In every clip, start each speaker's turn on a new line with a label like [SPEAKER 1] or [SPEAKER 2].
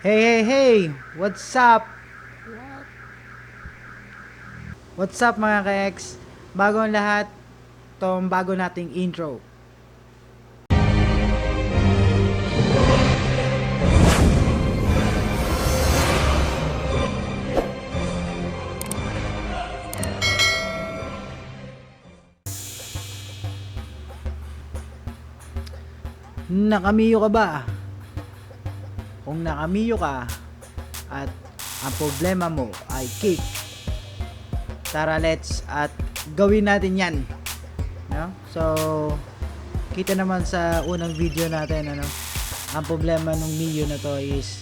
[SPEAKER 1] Hey! What's up? What's up mga ka-ex? Bago ang lahat, tong bago nating intro. Nakamiyo ka ba? Kung nakamiyo ka at ang problema mo ay kick, tara let's at gawin natin yan, no? So kita naman sa unang video natin, ang problema ng MIO na to is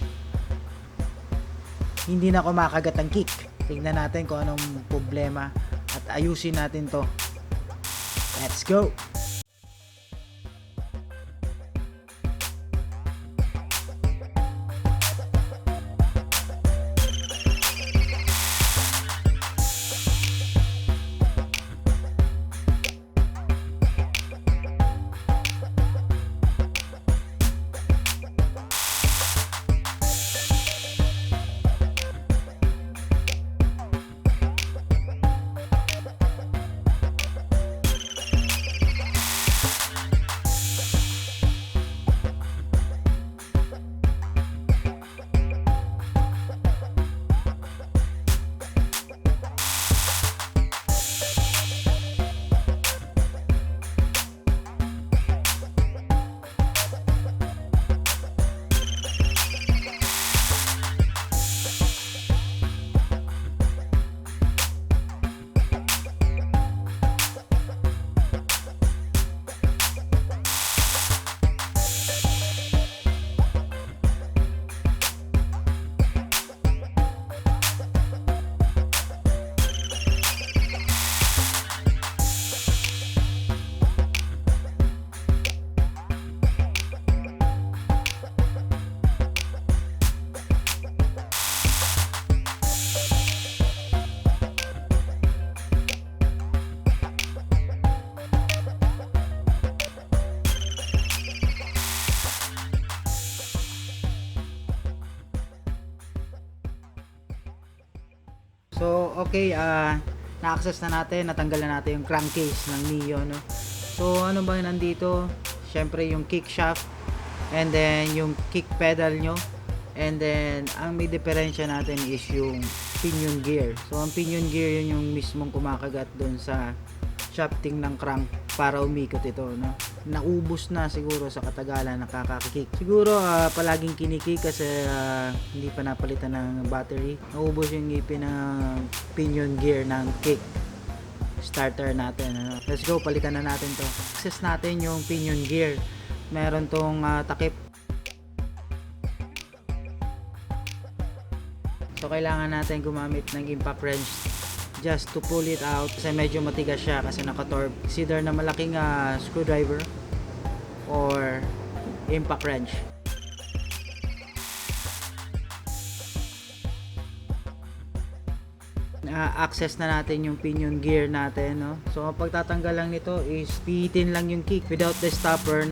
[SPEAKER 1] hindi na kumakagat ang kick. Tingnan natin kung anong problema at ayusin natin to. Let's go. So, okay, na-access na natin, natanggal na natin yung crankcase ng MIO, no? So, ano ba nandito? Syempre, yung kick shaft, and then yung kick pedal nyo, and then, ang may diferensya natin is yung pinion gear. So, ang pinion gear, yun yung mismong kumakagat doon sa shafting ng crank para umikot ito, no? Naubos na siguro sa katagalan nakakakik. Siguro palaging kinikik kasi hindi pa napalitan ng battery. Naubos yung ngipin ng pinion gear ng kick starter natin, ano? Let's go, palitan na natin to. Access natin yung pinion gear. Meron tong takip. So kailangan natin gumamit ng impact wrench just to pull it out kasi medyo matigas siya kasi naka-torque. Either na malaking screwdriver or impact wrench. Access na natin yung pinion gear natin, no? So ang pagtatanggal lang nito is pihitin lang yung kick without the stopper.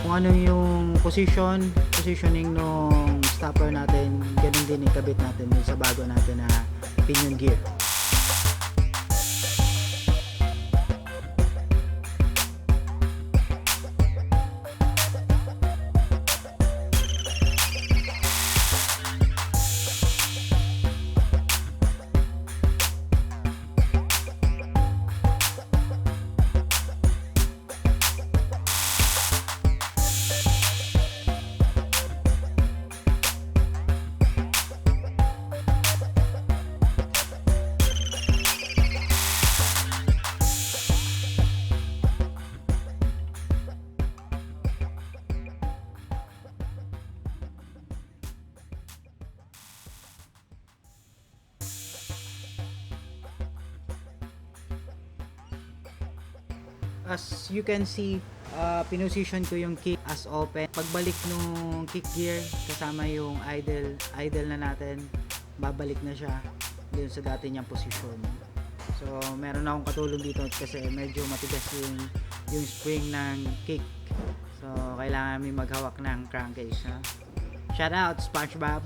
[SPEAKER 1] Kung ano yung positioning nung stopper natin, ganun din ikabit natin sa bago natin na pinion gear. As you can see, pinosisyon ko yung kick as open. Pagbalik nung kick gear kasama yung idle na natin, babalik na siya. dun sa dati niyang posisyon. So meron akong katulong dito kasi medyo matigas yung spring ng kick. So kailangan may maghawak ng crankcase, ha? Shout out SpongeBob.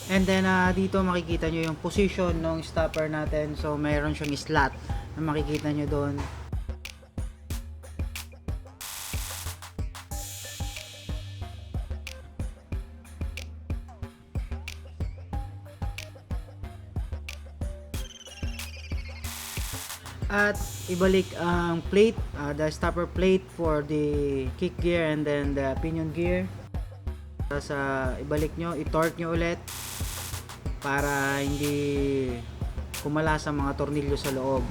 [SPEAKER 1] And then dito makikita nyo yung position ng stopper natin. So mayroon siyang slot na makikita nyo doon. At ibalik ang plate, the stopper plate for the kick gear and then the pinion gear. Tapos ibalik nyo, i-torque nyo ulit para hindi kumala sa mga tornilyo sa loob.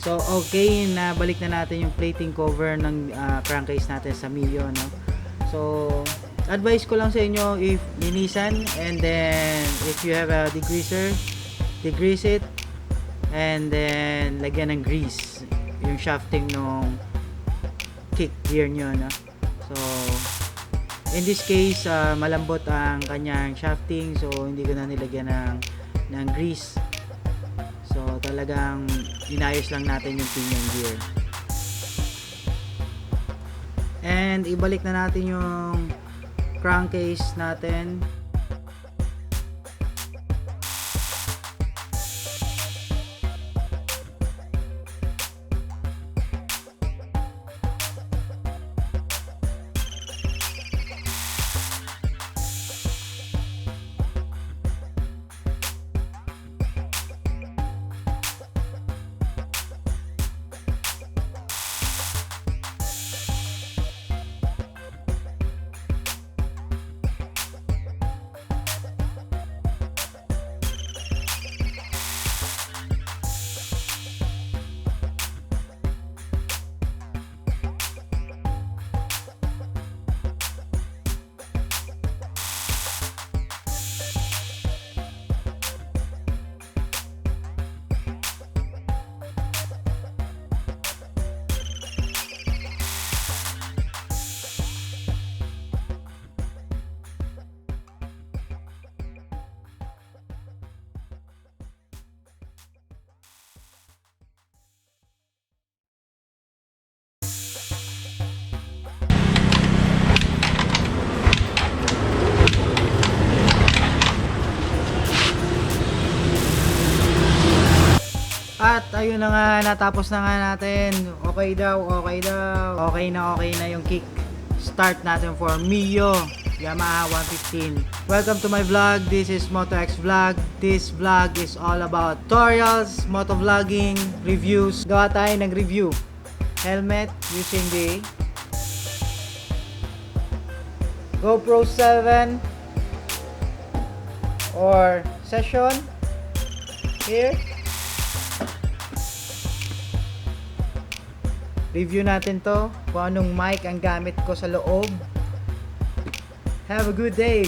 [SPEAKER 1] So okay, nabalik na natin yung plating cover ng crankcase natin sa MIO, no? So advice ko lang sa inyo, if linisan and then if you have a degreaser, degrease it and then lagyan ng grease yung shafting ng kick gear nyo, no? So in this case malambot ang kanyang shafting, so hindi ko na nilagyan ng grease. So talagang inayos lang natin yung pinion gear. And ibalik na natin yung crankcase natin. At ayun na nga, natapos na nga natin. Okay daw, okay daw. Okay na yung kick start natin for MIO Yamaha 115. Welcome to my vlog. This is motoXvlog. This vlog is all about tutorials, motovlogging, reviews. Gawa tayo ng review. Helmet using the GoPro 7 or Session here. Review natin to kung anong mic ang gamit ko sa loob. Have a good day!